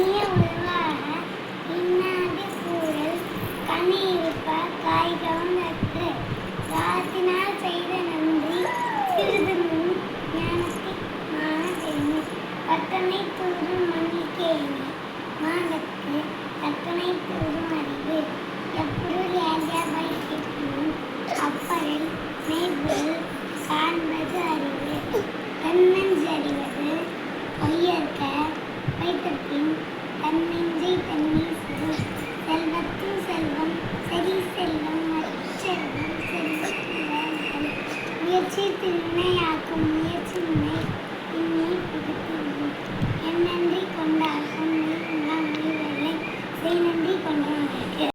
இனிய உருவாக இன்னாது கூறல் கனி இருப்ப காய் கவர்ந்தற்று காலத்தினால் செய்த நன்றி சிறிது முன் ஞானத்திற்கான தேனி கட்டணை தூரும் மன்னிக்கேனி மாதற்கு கட்டணை தூரும் அறிவு எப்பொருள் ஏன்ற பயிற்சிக்கும் அப்பொருள் மெய்ப்பொருள் காண்பது அறிவு தன்னஞ்சறிவது பொய்யற்க வைத்தபின் தன்னின்றி தண்ணீர் சுடும் செல்வத்தின் செல்வம் சரி செல்வம் அச்செல்வம் செல்வம் முயற்சி திண்ணையாக்கும் முயற்சி முனை இன்னி புகுத்திடும் என் நன்றி கொண்டால் உன்னை உண்ணா முடிவதில்லை செய் நன்றி கொண்டால்